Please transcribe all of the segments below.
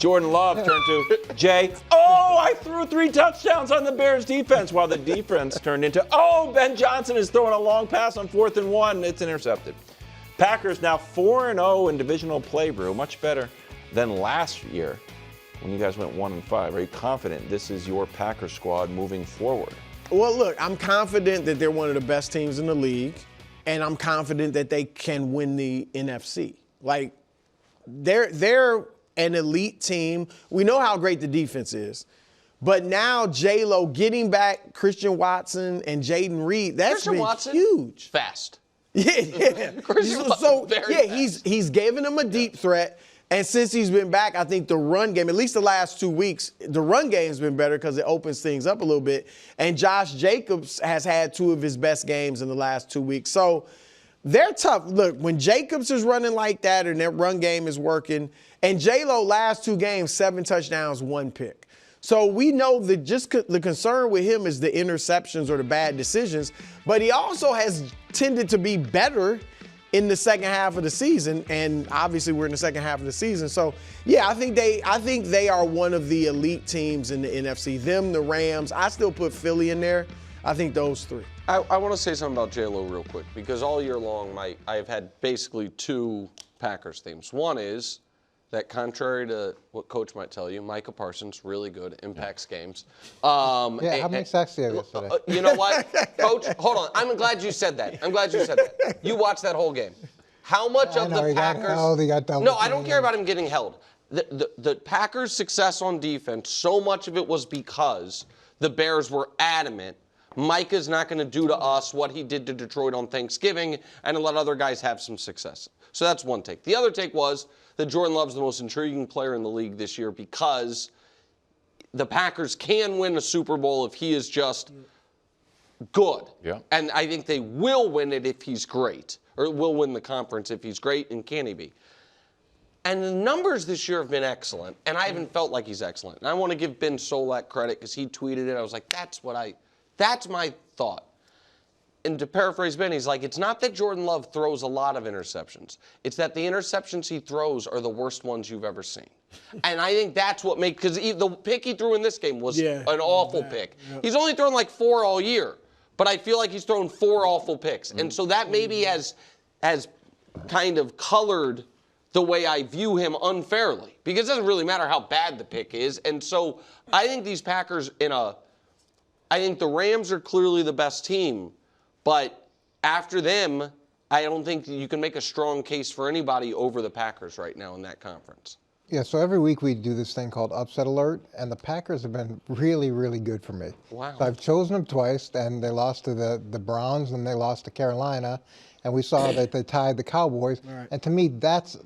Jordan Love turned to Jay. Oh, I threw 3 touchdowns on the Bears defense, while the defense turned into, oh, Ben Johnson is throwing a long pass on 4th and 1. It's intercepted. Packers now 4-0 in divisional play, Brew. Much better than last year when you guys went 1-5. Are you confident this is your Packers squad moving forward? Well, look, I'm confident that they're one of the best teams in the league, and I'm confident that they can win the NFC. Like, they're an elite team. We know how great the defense is. But now J-Lo getting back Christian Watson and Jaden Reed, that's Christian been Watson, huge. Fast. Yeah. He's given them a deep threat. And since he's been back, I think the run game, at least the last 2 weeks, the run game's been better because it opens things up a little bit. And Josh Jacobs has had 2 of his best games in the last 2 weeks. So they're tough. Look, when Jacobs is running like that and that run game is working, and J-Lo last 2 games, 7 touchdowns, 1 pick. So we know that just the concern with him is the interceptions or the bad decisions, but he also has tended to be better in the second half of the season, and obviously we're in the second half of the season. So yeah, I think they are one of the elite teams in the NFC. Them, the Rams. I still put Philly in there. I think those 3. I want to say something about J-Lo real quick, because all year long I've had basically 2 Packers themes. One is that, contrary to what Coach might tell you, Micah Parsons, really good, impacts games. How many sacks do you have yesterday? You know what, Coach? Hold on. I'm glad you said that. You watched that whole game. How much of the Packers? No, I don't care about him getting held. The Packers' success on defense, so much of it was because the Bears were adamant Micah's not going to do to us what he did to Detroit on Thanksgiving and to let other guys have some success. So that's one take. The other take was that Jordan Love's the most intriguing player in the league this year because the Packers can win a Super Bowl if he is just good. Yeah. And I think they will win it if he's great, or will win the conference if he's great, and can he be? And the numbers this year have been excellent, and I haven't felt like he's excellent. And I want to give Ben Solak credit because he tweeted it. I was like, that's my thought. And to paraphrase Ben, he's like, it's not that Jordan Love throws a lot of interceptions. It's that the interceptions he throws are the worst ones you've ever seen. And I think that's what makes, because the pick he threw in this game was an awful pick. Yep. He's only thrown like 4 all year, but I feel like he's thrown 4 awful picks. And so that maybe has kind of colored the way I view him unfairly, because it doesn't really matter how bad the pick is. And so I think these Packers I think the Rams are clearly the best team, but after them, I don't think you can make a strong case for anybody over the Packers right now in that conference. Yeah, so every week we do this thing called Upset Alert, and the Packers have been really, really good for me. Wow. So I've chosen them twice, and they lost to the Browns, and they lost to Carolina, and we saw that they tied the Cowboys. Right. And to me, that's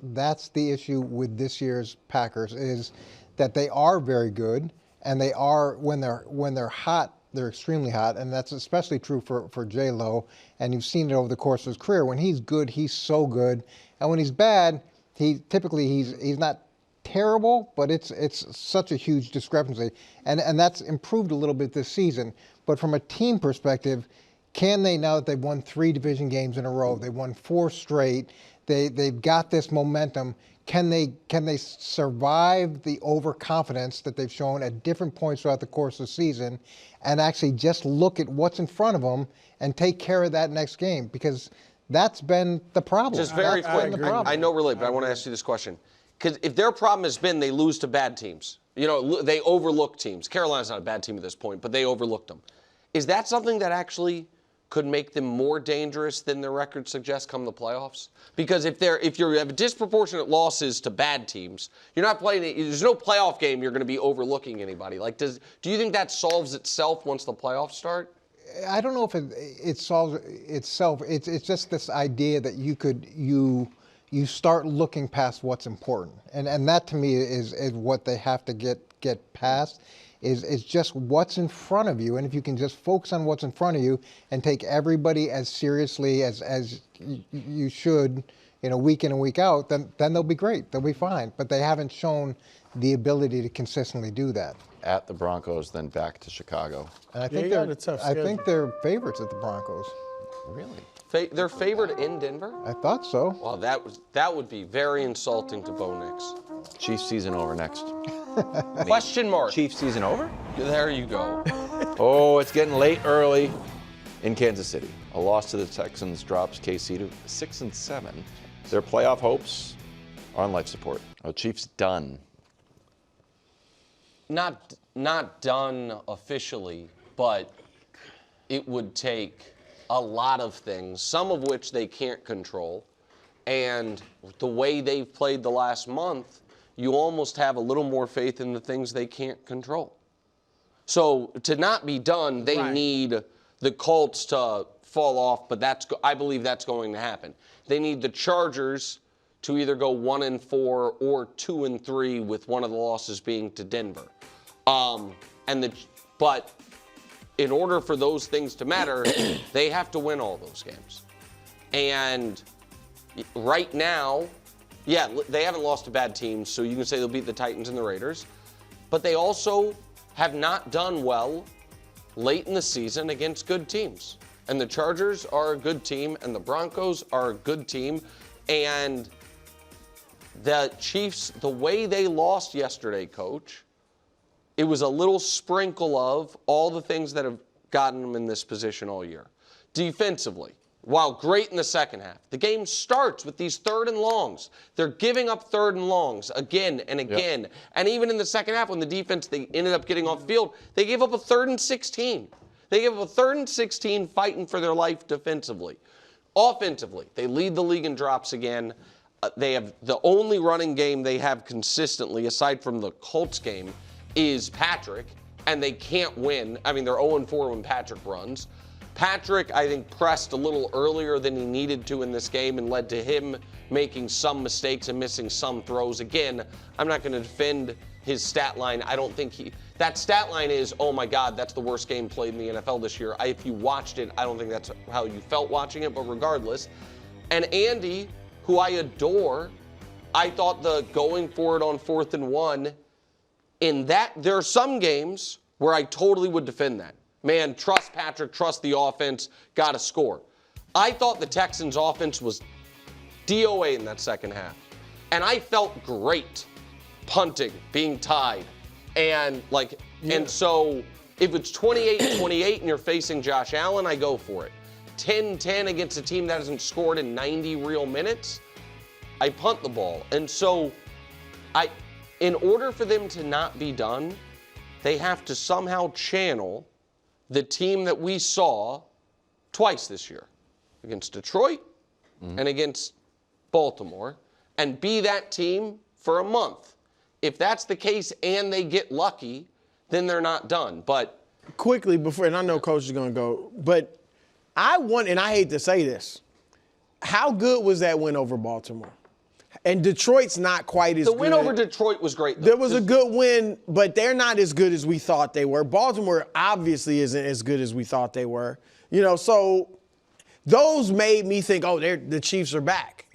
the issue with this year's Packers, is that they are very good, and they are, when they're hot, they're extremely hot, and that's especially true for J-Lo, and you've seen it over the course of his career. When he's good, he's so good, and when he's bad, he's not terrible, but it's such a huge discrepancy, and that's improved a little bit this season. But from a team perspective, can they, now that they've won 3 division games in a row, they won 4 straight, they've got this momentum, can they survive the overconfidence that they've shown at different points throughout the course of the season and actually just look at what's in front of them and take care of that next game? Because that's been the problem. Just very quick, I know we're late, but I want to ask you this question. Because if their problem has been they lose to bad teams, they overlook teams. Carolina's not a bad team at this point, but they overlooked them. Is that something that actually could make them more dangerous than their record suggests come the playoffs? Because if you have disproportionate losses to bad teams, you're not playing. There's no playoff game you're going to be overlooking anybody. Like, do you think that solves itself once the playoffs start? I don't know if it solves itself. It's just this idea that you start looking past what's important, and that to me is what they have to get past. Is just what's in front of you, and if you can just focus on what's in front of you and take everybody as seriously as you should, week in and week out, then they'll be great. They'll be fine. But they haven't shown the ability to consistently do that. At the Broncos, then back to Chicago. And I think they're favorites at the Broncos. Really? They're favored in Denver? I thought so. Well, that would be very insulting to Bo Nix. Chiefs season over next. Question mark. Chiefs season over? There you go. Oh, it's getting late early in Kansas City. A loss to the Texans drops KC to 6-7. Their playoff hopes are on life support. Oh, Chiefs done. Not done officially, but it would take a lot of things, some of which they can't control. And the way they've played the last month, you almost have a little more faith in the things they can't control. So to not be done, they need the Colts to fall off, but I believe that's going to happen. They need the Chargers to either go 1-4 or 2-3, with one of the losses being to Denver. But in order for those things to matter, they have to win all those games. And right now, yeah, they haven't lost to bad teams, so you can say they'll beat the Titans and the Raiders. But they also have not done well late in the season against good teams. And the Chargers are a good team, and the Broncos are a good team. And the Chiefs, the way they lost yesterday, Coach, it was a little sprinkle of all the things that have gotten them in this position all year. Defensively, while great in the second half, the game starts with these 3rd and longs. They're giving up 3rd and longs again and again. Yep. And even in the second half, when the defense, they ended up getting off the field, they gave up a 3rd and 16. They gave up a 3rd and 16 fighting for their life defensively. Offensively, they lead the league in drops again. They have the only running game they have consistently, aside from the Colts game, is Patrick, and they can't win. I mean, they're 0-4 when Patrick runs. Patrick, I think, pressed a little earlier than he needed to in this game and led to him making some mistakes and missing some throws. Again, I'm not going to defend his stat line. I don't think that stat line is, oh my God, that's the worst game played in the NFL this year. If you watched it, I don't think that's how you felt watching it, but regardless. And Andy, who I adore, I thought the going for it on 4th and 1, in that, there are some games where I totally would defend that. Man, trust Patrick, trust the offense, got to score. I thought the Texans' offense was DOA in that second half. And I felt great punting, being tied. And and so if it's 28-28 and you're facing Josh Allen, I go for it. 10-10 against a team that hasn't scored in 90 real minutes, I punt the ball. And so in order for them to not be done, they have to somehow channel the team that we saw twice this year, against Detroit and against Baltimore, and be that team for a month. If that's the case and they get lucky, then they're not done. But quickly before, and I know Coach is going to go, but and I hate to say this, how good was that win over Baltimore? And Detroit's not quite as good. The win over Detroit was great, though. There was a good win, but they're not as good as we thought they were. Baltimore obviously isn't as good as we thought they were. So those made me think, the Chiefs are back,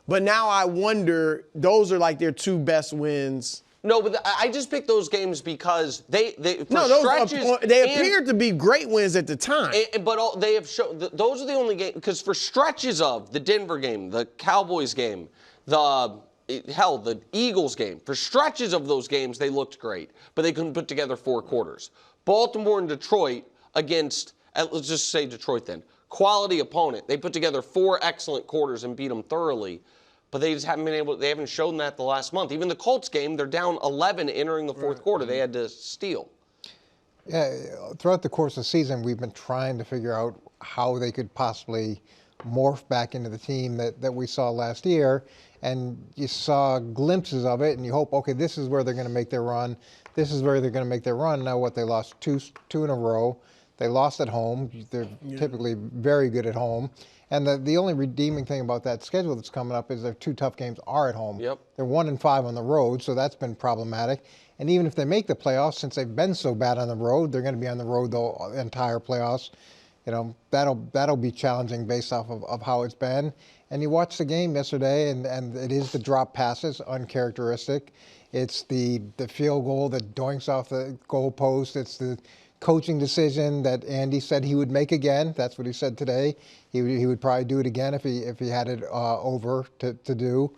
But now I wonder, those are like their 2 best wins. No, but I just picked those games because they appeared to be great wins at the time. But they have shown those are the only games, because for stretches of the Denver game, the Cowboys game, the Eagles game, for stretches of those games they looked great, but they couldn't put together 4 quarters. Baltimore and Detroit against, let's just say Detroit then, quality opponent. They put together 4 excellent quarters and beat them thoroughly. But they just haven't been able. They haven't shown that the last month. Even the Colts game, they're down 11 entering the 4th quarter. They had to steal. Yeah, throughout the course of the season, we've been trying to figure out how they could possibly morph back into the team that we saw last year. And you saw glimpses of it, and you hope, okay, this is where they're going to make their run. This is where they're going to make their run. Now, they lost two in a row. They lost at home. They're typically very good at home. And the only redeeming thing about that schedule that's coming up is their 2 tough games are at home. Yep. They're 1-5 on the road, so that's been problematic. And even if they make the playoffs, since they've been so bad on the road, they're going to be on the road the entire playoffs. That'll be challenging based off of how it's been. And you watched the game yesterday, and it is the drop passes, uncharacteristic. It's the field goal that doinks off the goal post. It's the coaching decision that Andy said he would make again. That's what he said today. He would probably do it again if he had it over to do.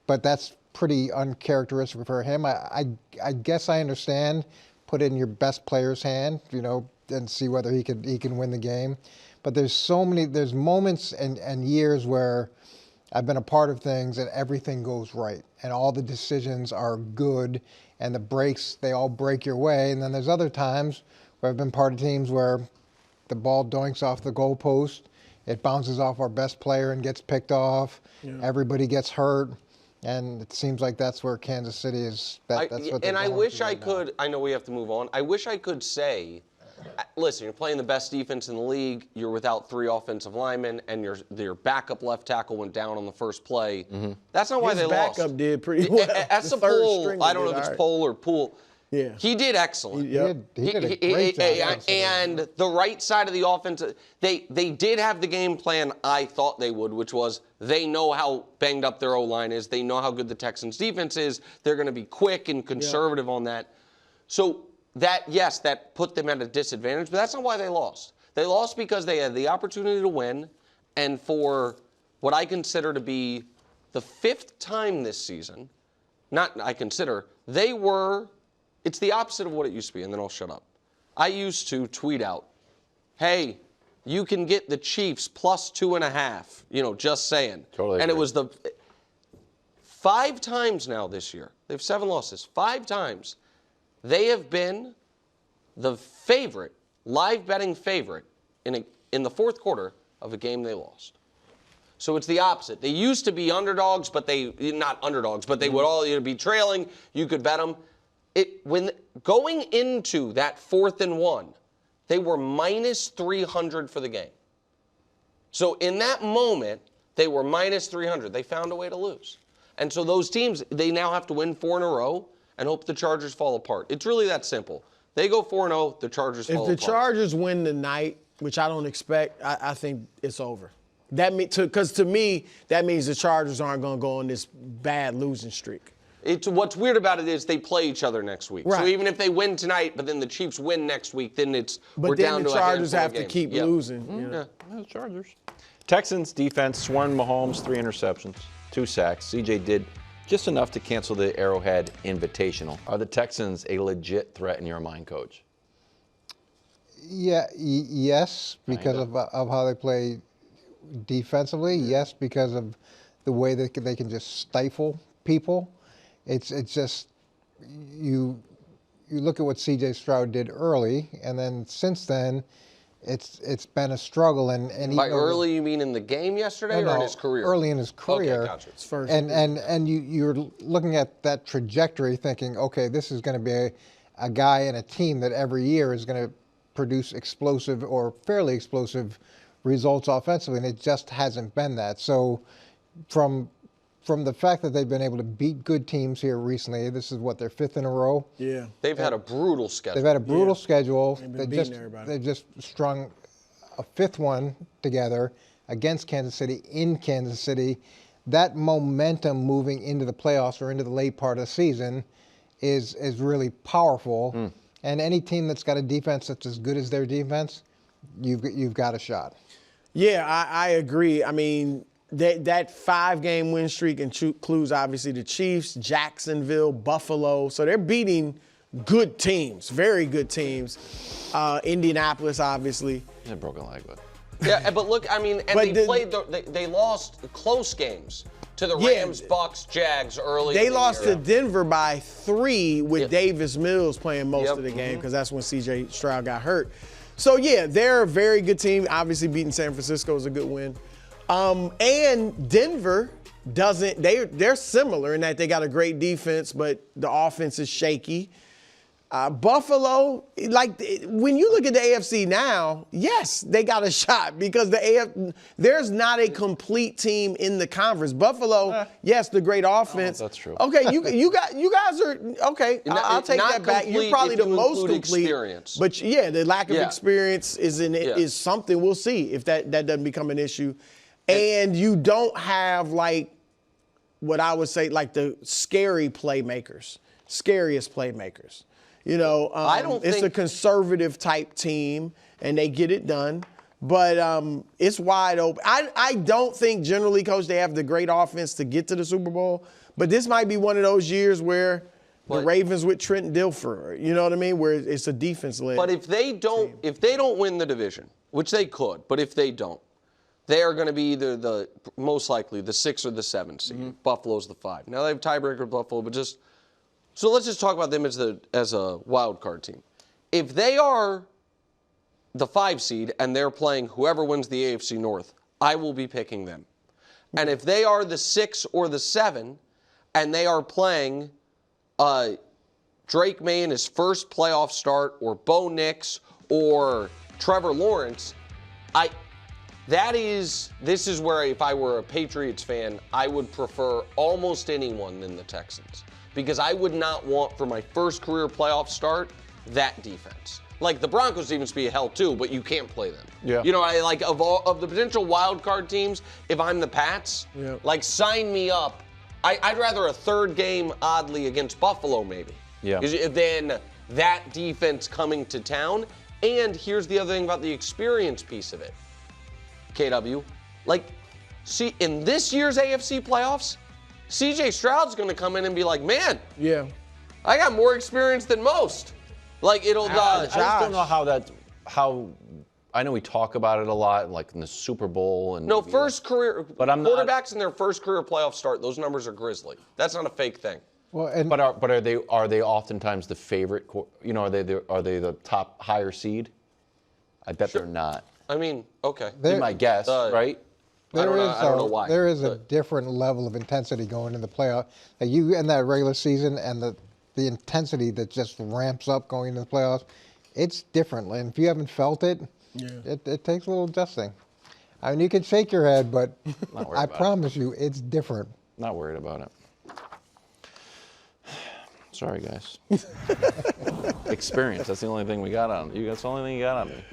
But that's pretty uncharacteristic for him. I guess I understand. Put it in your best player's hand, and see whether he can win the game. But there's moments and years where I've been a part of things and everything goes right and all the decisions are good and the breaks, they all break your way. And then there's other times where I've been part of teams where the ball doinks off the goalpost, it bounces off our best player and gets picked off, everybody gets hurt. And it seems like that's where Kansas City is. That's what. And I wish I could. I know we have to move on. I wish I could say, listen, you're playing the best defense in the league. You're without 3 offensive linemen, and your backup left tackle went down on the first play. Mm-hmm. That's not why they lost. His backup did pretty well. That's a Poole. I don't know if it's Poole or Poole. Yeah. He did excellent. He did a great job. And the right side of the offense, they did have the game plan I thought they would, which was they know how banged up their O-line is. They know how good the Texans' defense is. They're going to be quick and conservative on that. So that put them at a disadvantage, but that's not why they lost. They lost because they had the opportunity to win, and for what I consider to be the 5th time this season, it's the opposite of what it used to be, and then I'll shut up. I used to tweet out, hey, you can get the Chiefs plus 2.5, just saying. Totally and agree. It was the 5 times now this year. They have 7 losses. 5 times. They have been the favorite, live betting favorite, in the 4th quarter of a game they lost. So it's the opposite. They used to be underdogs, but not underdogs, but they would all be trailing. You could bet them. When going into that 4th and 1, they were minus 300 for the game. So in that moment, they were minus 300. They found a way to lose. And so those teams, they now have to win 4 in a row and hope the Chargers fall apart. It's really that simple. They go 4-0, the Chargers fall apart. If the Chargers win tonight, which I don't expect, I think it's over. Because to me, that means the Chargers aren't going to go on this bad losing streak. What's weird about it is they play each other next week. Right. So even if they win tonight, but then the Chiefs win next week, then we're down to a handful of games. But then the Chargers have to keep losing. Mm-hmm. Yeah, the Chargers. Texans defense swarmed Mahomes, 3 interceptions, 2 sacks. CJ did just enough to cancel the Arrowhead Invitational. Are the Texans a legit threat in your mind, Coach? Yeah, yes, because of how they play defensively. Yes, because of the way they can just stifle people. It's just you look at what C.J. Stroud did early, and then since then, it's been a struggle. And by early, you mean in the game yesterday or in his career? Early in his career. Okay, gotcha. It's first. And you're looking at that trajectory, thinking, okay, this is going to be a guy and a team that every year is going to produce explosive or fairly explosive results offensively, and it just hasn't been that. So from the fact that they've been able to beat good teams here recently, this is their 5th in a row. Yeah. They've had a brutal schedule. They've had a brutal schedule. They've just strung a 5th one together against Kansas City in Kansas City. That momentum moving into the playoffs or into the late part of the season is really powerful. And any team that's got a defense that's as good as their defense, you've got a shot. Yeah, I agree. I mean, that 5-game win streak includes obviously the Chiefs, Jacksonville, Buffalo. So they're beating good teams, very good teams. Indianapolis, obviously. He's a broken leg, but. Yeah, but look, I mean, and they lost close games to the Rams, Bucks, Jags early. They lost to Denver by 3 with Davis Mills playing most of the game because that's when C.J. Stroud got hurt. So, yeah, they're a very good team. Obviously, beating San Francisco is a good win. And Denver they're similar in that they got a great defense, but the offense is shaky. Buffalo, when you look at the AFC now, yes, they got a shot because there's not a complete team in the conference. Buffalo, yes, the great offense. Oh, that's true. Okay, you guys are okay. I'll take that back. You're probably the most complete. Experience. But yeah, the lack of experience is something. We'll see if that doesn't become an issue. And you don't have what I would say the scariest playmakers. It's a conservative type team, and they get it done. But it's wide open. I don't think generally, Coach, they have the great offense to get to the Super Bowl. But this might be one of those years where the Ravens with Trent Dilfer, you know what I mean, where it's a defense-led. But if they don't win the division, which they could, but if they don't, they are going to be either most likely the 6 or the 7 seed. Buffalo's the 5. Now they have tiebreaker with Buffalo, but so let's just talk about them as a wild card team. If they are the 5 seed and they're playing whoever wins the AFC North, I will be picking them. And if they are the 6 or the 7 and they are playing Drake May in his first playoff start, or Bo Nix, or Trevor Lawrence, this is where if I were a Patriots fan, I would prefer almost anyone than the Texans. Because I would not want, for my first career playoff start, that defense. Like, the Broncos defense be a hell too, but you can't play them. Yeah. You know, of the potential wild card teams, if I'm the Pats, like, sign me up. I'd rather a third game, oddly, against Buffalo, maybe. Yeah. Than that defense coming to town. And here's the other thing about the experience piece of it. KW, see, in this year's AFC playoffs, CJ Stroud's going to come in and be like, man, I got more experience than most. Like, it'll. I just don't know how. I know we talk about it a lot, like in the Super Bowl and. No, first career. But quarterbacks in their first career playoff start, those numbers are grisly. That's not a fake thing. Well, but are they oftentimes the favorite? You know, are they the top higher seed? I bet they're not. I mean, okay. Be my guess, right? I don't know why. There is a different level of intensity going into the playoff. You in that regular season and the intensity that just ramps up going into the playoffs, it's different. And if you haven't felt it, it takes a little adjusting. I mean, you can shake your head, but I promise you, it's different. Not worried about it. Sorry, guys. Experience. That's the only thing we got on you. That's the only thing you got on me.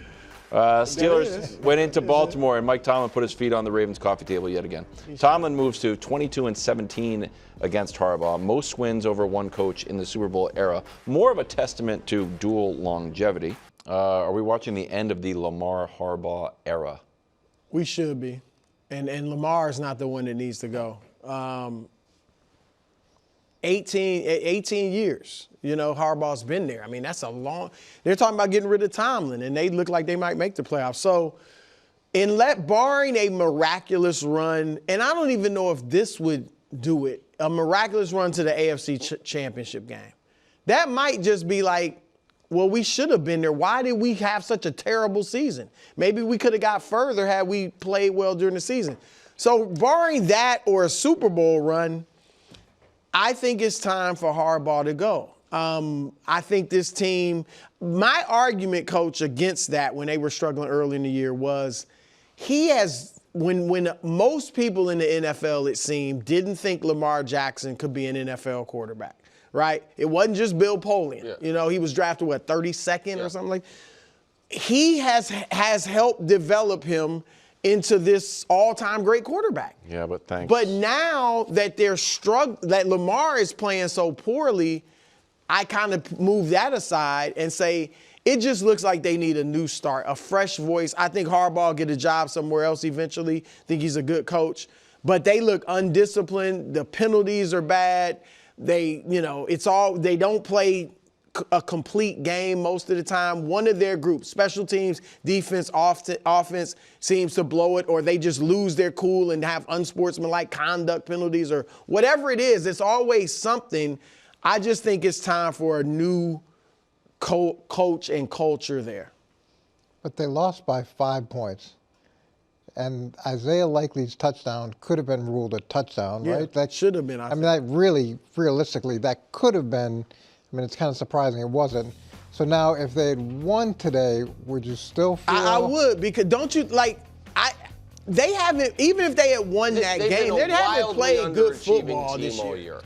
Steelers went into Baltimore, and Mike Tomlin put his feet on the Ravens' coffee table yet again. Tomlin moves to 22-17 against Harbaugh, most wins over one coach in the Super Bowl era. More of a testament to dual longevity. Are we watching the end of the Lamar-Harbaugh era? We should be. And Lamar is not the one that needs to go. 18 years, Harbaugh's been there. I mean, that's a long – they're talking about getting rid of Tomlin, and they look like they might make the playoffs. So, barring a miraculous run, and I don't even know if this would do it, a miraculous run to the AFC championship game, that might just be like, well, we should have been there. Why did we have such a terrible season? Maybe we could have got further had we played well during the season. So, barring that or a Super Bowl run – I think it's time for Harbaugh to go. I think this team, my argument, Coach, against that when they were struggling early in the year was he has, when most people in the NFL, it seemed, didn't think Lamar Jackson could be an NFL quarterback, right? It wasn't just Bill Polian. Yeah. He was drafted, 32nd or something like that. He has helped develop him into this all-time great quarterback. Yeah, but thanks. But now that that Lamar is playing so poorly, I kind of move that aside and say it just looks like they need a new start, a fresh voice. I think Harbaugh will get a job somewhere else eventually. I think he's a good coach. But they look undisciplined. The penalties are bad. They don't play a complete game most of the time. One of their groups, special teams, defense, offense, seems to blow it, or they just lose their cool and have unsportsmanlike conduct penalties or whatever it is. It's always something. I just think it's time for a new coach and culture there. But they lost by 5 points. And Isaiah Likely's touchdown could have been ruled a touchdown, right? That should have been. I mean, that really, realistically, that could have been. I mean, it's kind of surprising it wasn't. So now, if they had won today, would you still feel? I would, because don't you they haven't, even if they had won that game, they haven't played good football this year.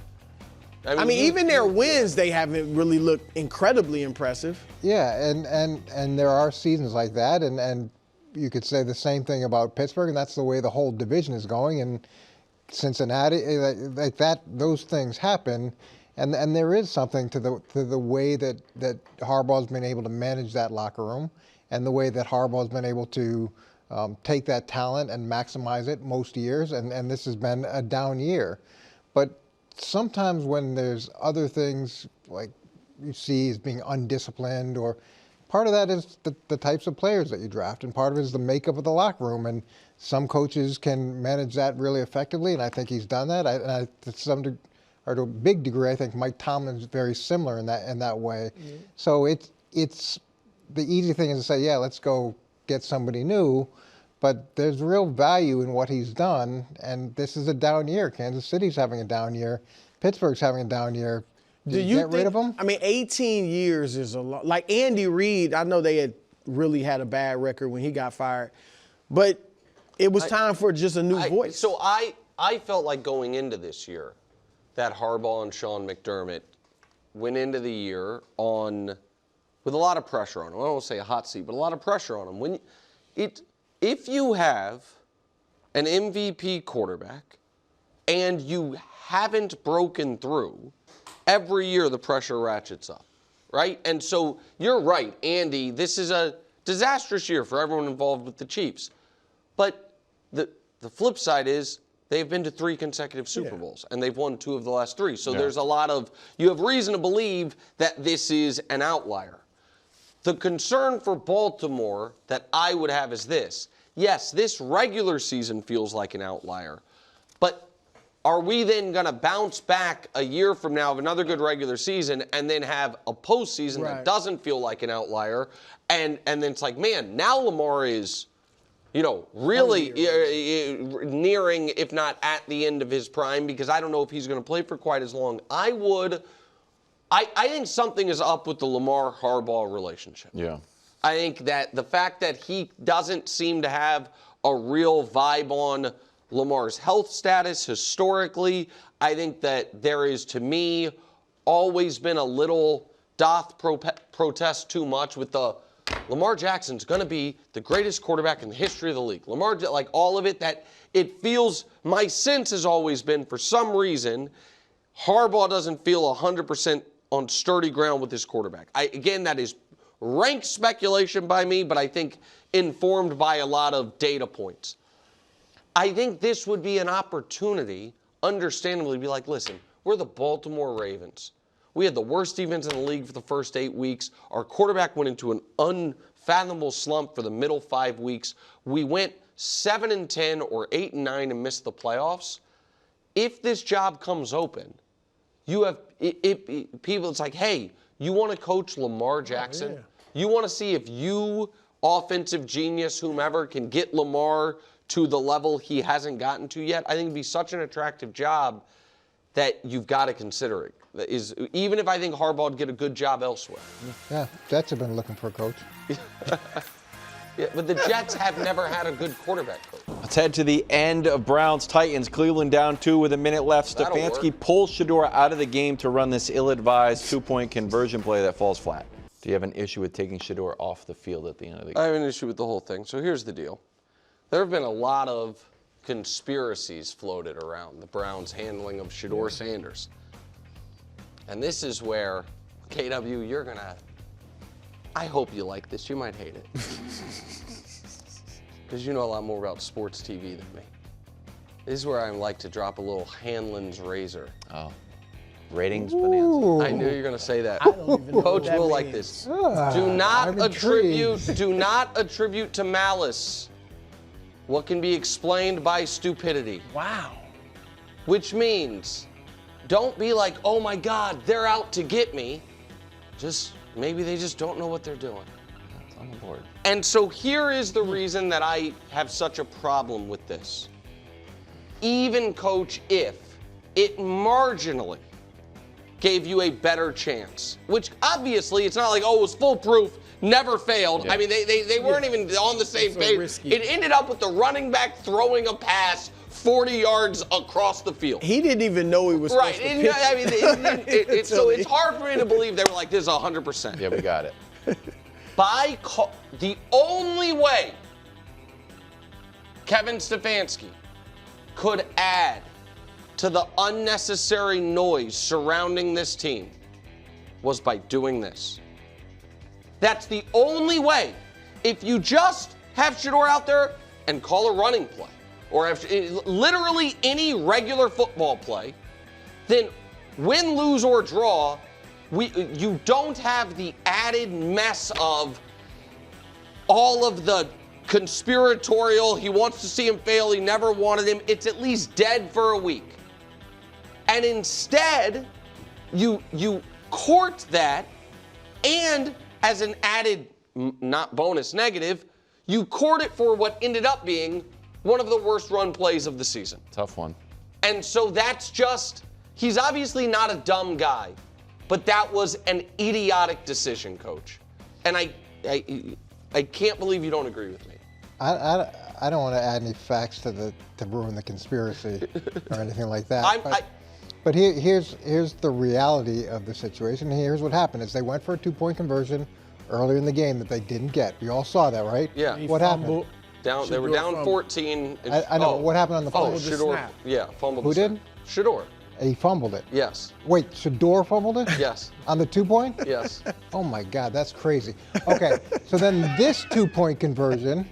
I mean, even their wins, they haven't really looked incredibly impressive. Yeah, and there are seasons like that, and you could say the same thing about Pittsburgh, and that's the way the whole division is going. And Cincinnati, like that, those things happen. And there is something to the way that Harbaugh's been able to manage that locker room, and the way that Harbaugh's been able to take that talent and maximize it most years. And this has been a down year. But sometimes when there's other things like you see as being undisciplined, or part of that is the types of players that you draft, and part of it is the makeup of the locker room. And some coaches can manage that really effectively, and I think he's done that. To a big degree, I think Mike Tomlin's very similar in that way. Mm-hmm. So it's the easy thing is to say, yeah, let's go get somebody new, but there's real value in what he's done. And this is a down year. Kansas City's having a down year. Pittsburgh's having a down year. Do you get rid of him? I mean, 18 years is a lot. Like Andy Reid, I know they had really had a bad record when he got fired, but it was time for just a new voice. So I felt like going into this year that Harbaugh and Sean McDermott went into the year with a lot of pressure on them. I don't want to say a hot seat, but a lot of pressure on them. If you have an MVP quarterback and you haven't broken through, every year the pressure ratchets up, right? And so you're right, Andy, this is a disastrous year for everyone involved with the Chiefs. But the flip side is they've been to 3 consecutive Super Bowls, and they've won 2 of the last 3. So there's a lot of, you have reason to believe that this is an outlier. The concern for Baltimore that I would have is this. Yes, this regular season feels like an outlier, but are we then going to bounce back a year from now of another good regular season and then have a postseason that doesn't feel like an outlier? And then it's like, man, now Lamar is, really nearing, if not at the end of his prime, because I don't know if he's going to play for quite as long. I think something is up with the Lamar-Harbaugh relationship. Yeah. I think that the fact that he doesn't seem to have a real vibe on Lamar's health status historically, I think that there is, to me, always been a little protest too much with the Lamar Jackson's going to be the greatest quarterback in the history of the league. Lamar, like all of it, that it feels, my sense has always been, for some reason, Harbaugh doesn't feel 100% on sturdy ground with his quarterback. Again, that is rank speculation by me, but I think informed by a lot of data points. I think this would be an opportunity, understandably, to be like, listen, we're the Baltimore Ravens. We had the worst defense in the league for the first 8 weeks. Our quarterback went into an unfathomable slump for the middle 5 weeks. We went 7-10 or 8-9 and missed the playoffs. If this job comes open, you have people, it's like, hey, you want to coach Lamar Jackson? You want to see if you, offensive genius, whomever, can get Lamar to the level he hasn't gotten to yet? I think it'd be such an attractive job that you've got to consider it. Even if I think Harbaugh would get a good job elsewhere. Yeah, Jets have been looking for a coach. Yeah, but the Jets have never had a good quarterback coach. Let's head to the end of Browns-Titans. Cleveland down 2 with a minute left. Stefanski pulls Shedeur out of the game to run this ill-advised 2-point conversion play that falls flat. Do you have an issue with taking Shedeur off the field at the end of the game? I have an issue with the whole thing. So here's the deal. There have been a lot of conspiracies floated around the Browns' handling of Shedeur Sanders. And this is where, KW, you're going to, I hope you like this. You might hate it. Because you know a lot more about sports TV than me. This is where I like to drop a little Hanlon's razor. Oh. Ratings bonanza. I knew you were going to say that. I don't even know Coach what that will means. like this. Do not attribute to malice what can be explained by stupidity. Wow. Which means, don't be like, oh my God, they're out to get me. Maybe they just don't know what they're doing. I'm on board. And so here is the reason that I have such a problem with this. Even, Coach, if it marginally gave you a better chance, which obviously it's not like, oh, it was foolproof, never failed. Yeah. I mean, they weren't even on the same page. Risky. It ended up with the running back throwing a pass 40 yards across the field. He didn't even know he was supposed to pitch. I mean, so it's hard for me to believe they were like, this is 100%. Yeah, we got it. The only way Kevin Stefanski could add to the unnecessary noise surrounding this team was by doing this. That's the only way. If you just have Shedeur out there and call a running play, or have literally any regular football play, then win, lose, or draw, you don't have the added mess of all of the conspiratorial, he wants to see him fail, he never wanted him. It's at least dead for a week. And instead, you court that, and as an added, not bonus, negative, you court it for what ended up being one of the worst run plays of the season. Tough one. And so that's just, he's obviously not a dumb guy, but that was an idiotic decision, Coach. And I can't believe you don't agree with me. I don't want to add any facts to ruin the conspiracy or anything like that. But here's the reality of the situation. Here's what happened: is they went for a 2-point conversion earlier in the game that they didn't get. We all saw that, right? Yeah. What happened? They were down 14. I know. What happened on the fumble? Shedeur. Yeah, fumbled. Who did? Shedeur. He fumbled it. Yes. Wait, Shedeur fumbled it? Yes. On the 2-point? Yes. Oh my God, that's crazy. Okay, so then this 2-point conversion,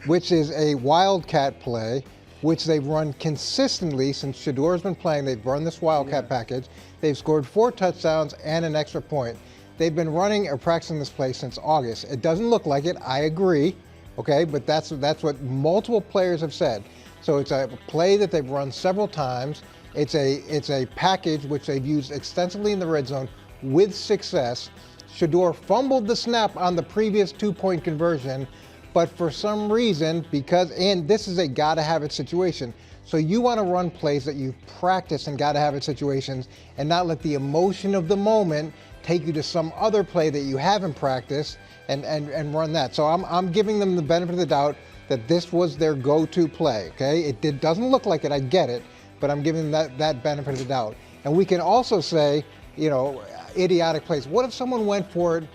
which is a wildcat play, which they've run consistently since Shedeur's been playing. They've run this wildcat package. They've scored 4 touchdowns and an extra point. They've been running or practicing this play since August. It doesn't look like it, I agree, okay, but that's what multiple players have said. So it's a play that they've run several times. It's a package which they've used extensively in the red zone with success. Shedeur fumbled the snap on the previous 2-point conversion, but for some reason, and this is a gotta have it situation. So you want to run plays that you've practiced in gotta have it situations and not let the emotion of the moment take you to some other play that you haven't practiced and run that. So I'm giving them the benefit of the doubt that this was their go-to play, okay? It doesn't look like it, I get it, but I'm giving them that benefit of the doubt. And we can also say, idiotic plays. What if someone went for it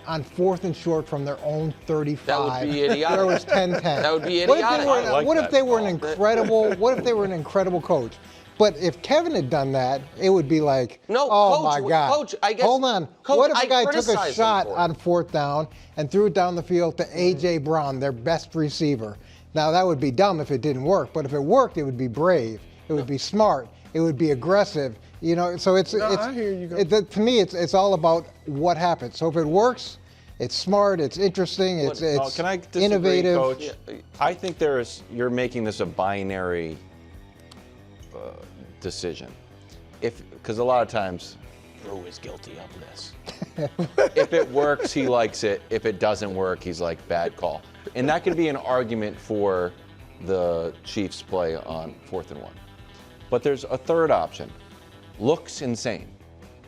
on 4th and short from their own 35? That would be idiotic. There was 10-10. That would be idiotic. What if they were an incredible coach? But if Kevin had done that, it would be like, no, oh Coach, my God. Coach, I guess, hold on. Coach, what if a guy took criticize a shot him for on 4th down and threw it down the field to A.J. Brown, their best receiver? Now, that would be dumb if it didn't work. But if it worked, it would be brave. It would be smart. It would be aggressive. So I hear you go. to me, it's all about what happens. So if it works, it's smart, it's interesting, it's can I disagree, innovative. Coach? I think you're making this a binary decision. Because a lot of times, Drew is guilty of this. If it works, he likes it. If it doesn't work, he's like, bad call. And that could be an argument for the Chiefs' play on 4th and 1. But there's a third option. Looks insane.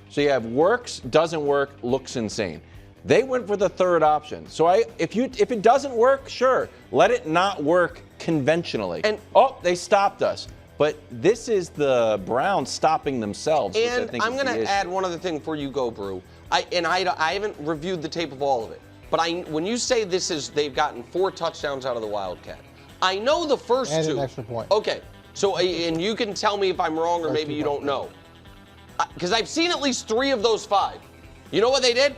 So you have works, doesn't work, looks insane. They went for the third option. So if it doesn't work, sure, let it not work conventionally. And they stopped us. But this is the Browns stopping themselves. And which I think I'm going to add one other thing before you go, Brew. I haven't reviewed the tape of all of it. But when you say they've gotten 4 touchdowns out of the Wildcat, I know the first 2. And an extra point. Okay. So, and you can tell me if I'm wrong or maybe you don't know. Because I've seen at least 3 of those 5. You know what they did?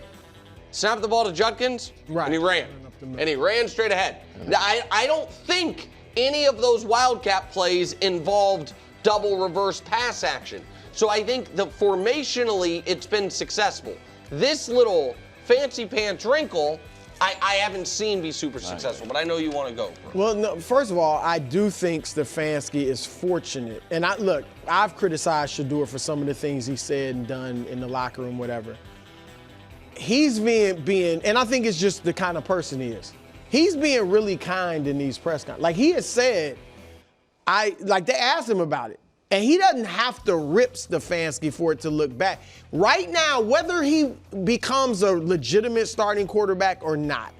Snapped the ball to Judkins, and he ran. And he ran straight ahead. Now, I don't think any of those Wildcat plays involved double reverse pass action. So I think formationally, it's been successful. This little fancy pants wrinkle, I haven't seen be super successful, but I know you want to go. Well, no, first of all, I do think Stefanski is fortunate. And I've criticized Shedeur for some of the things he said and done in the locker room, whatever. He's being, and I think it's just the kind of person he is. He's being really kind in these press conferences. Like he has said, they asked him about it. And he doesn't have to rip Stefanski for it to look bad. Right now, whether he becomes a legitimate starting quarterback or not,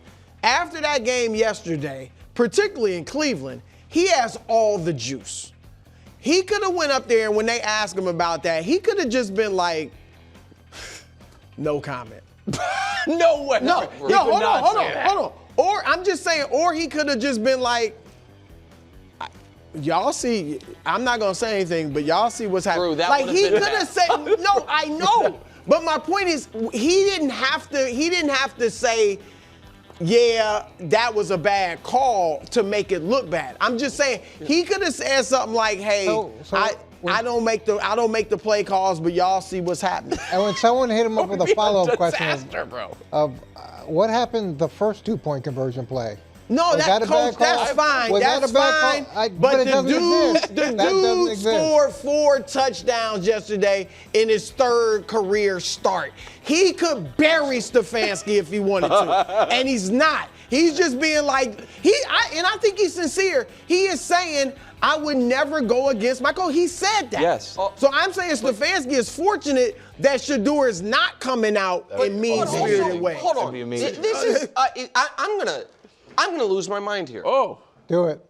after that game yesterday, particularly in Cleveland, he has all the juice. He could have went up there and when they asked him about that, he could have just been like, no comment. No way. No, hold on. Or I'm just saying, or he could have just been like, y'all see, I'm not going to say anything, but y'all see what's happening. Drew, like he could have said, no, I know. But my point is, he didn't have to say, yeah, that was a bad call to make it look bad. I'm just saying, he could have said something like, hey, I don't make the play calls, but y'all see what's happening. And when someone hit him up with a follow-up question of what happened the first 2-point conversion play? No, Was that a bad coach, call? that's fine. Was That's that a bad fine. call? But it the doesn't exist. That doesn't dude exist. scored 4 touchdowns yesterday in his 3rd career start. He could bury Stefanski if he wanted to, and he's not. He's just being like, and I think he's sincere. He is saying, I would never go against my coach. He said that. Yes. So I'm saying Stefanski is fortunate that Shedeur is not coming out in mean-spirited ways. Hold on. This is, I'm gonna lose my mind here. Oh. Do it.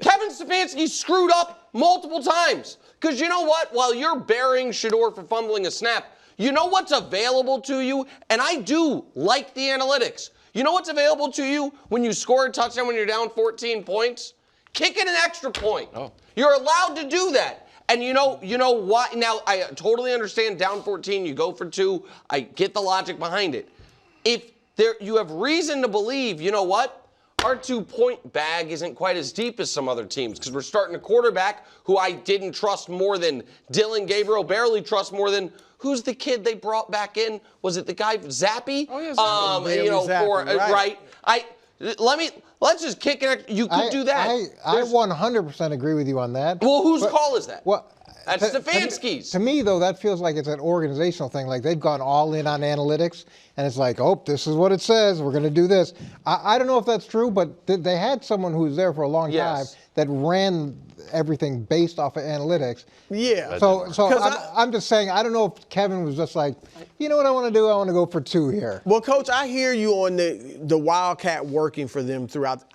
Kevin Stefanski screwed up multiple times. Because you know what? While you're burying Shedeur for fumbling a snap, you know what's available to you? And I do like the analytics. You know what's available to you when you score a touchdown when you're down 14 points? Kicking an extra point. Oh. You're allowed to do that. And you know what? Now, I totally understand down 14, you go for 2. I get the logic behind it. If you have reason to believe, you know what? Our 2-point bag isn't quite as deep as some other teams because we're starting a quarterback who I didn't trust more than Dylan Gabriel, barely trust more than who's the kid they brought back in? Was it the guy Zappy? Oh, yeah, Zappy. Right. Let's just kick it. You could do that. I 100% agree with you on that. Well, whose call is that? Well, that's Stefanski's. To me, though, that feels like it's an organizational thing. Like they've gone all in on analytics, and it's like, oh, this is what it says. We're going to do this. I don't know if that's true, but they had someone who was there for a long time that ran everything based off of analytics. Yeah. So I'm just saying, I don't know if Kevin was just like, you know what I want to do? I want to go for 2 here. Well, Coach, I hear you on the Wildcat working for them throughout.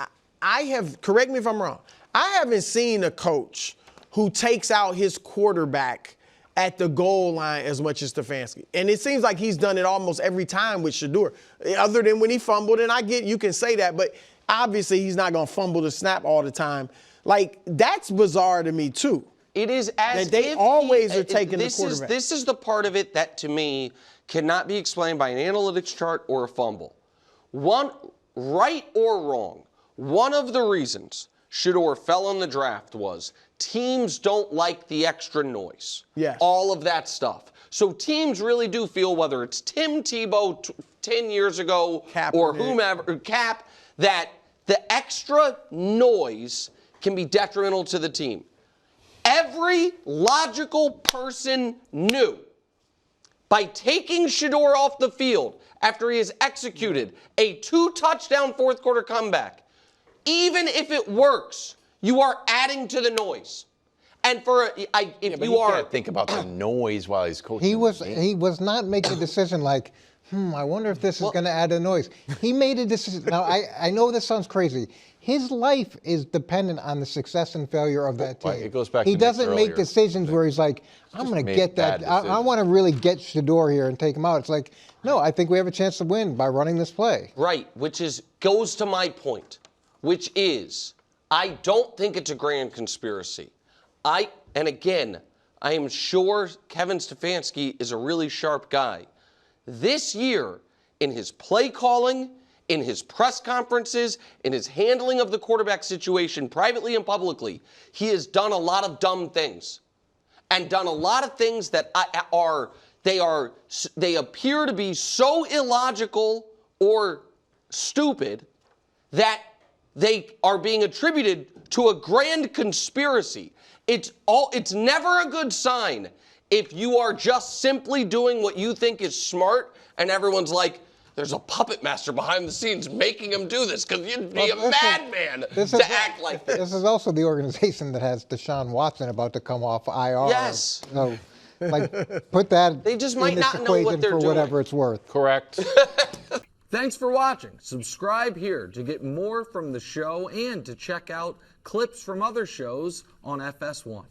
I have, correct me if I'm wrong, I haven't seen a coach who takes out his quarterback at the goal line as much as Stefanski. And it seems like he's done it almost every time with Shedeur, other than when he fumbled. And I get you can say that, but obviously he's not going to fumble the snap all the time. Like, that's bizarre to me, too. It is as that they if always are taking the quarterback. This is the part of it that, to me, cannot be explained by an analytics chart or a fumble. Right or wrong, one of the reasons Shedeur fell in the draft was teams don't like the extra noise. Yes. All of that stuff. So teams really do feel, whether it's Tim Tebow 10 years ago or whomever, Cap, that the extra noise can be detrimental to the team. Every logical person knew by taking Shedeur off the field after he has executed a 2-touchdown fourth-quarter comeback, even if it works, you are adding to the noise. And can't think about the noise while he's coaching. He was not making a decision like, I wonder if this is going to add to the noise. He made a decision. Now, I know this sounds crazy. His life is dependent on the success and failure of that team. It goes back he to doesn't make decisions where he's like, I'm going to get that. I want to really get Shedeur here and take him out. It's like, no, I think we have a chance to win by running this play. Right, which goes to my point, which is I don't think it's a grand conspiracy. And again, I am sure Kevin Stefanski is a really sharp guy. This year, in his play calling, in his press conferences, in his handling of the quarterback situation, privately and publicly, he has done a lot of dumb things and done a lot of things that they appear to be so illogical or stupid that they are being attributed to a grand conspiracy. It's never a good sign if you are just simply doing what you think is smart and everyone's like, there's a puppet master behind the scenes making him do this because you'd be a madman to act like this. This is also the organization that has Deshaun Watson about to come off IR. Yes. So, put that they just might in this not know what equation they're for doing. whatever it's worth. Correct. Thanks for watching. Subscribe here to get more from the show and to check out clips from other shows on FS1.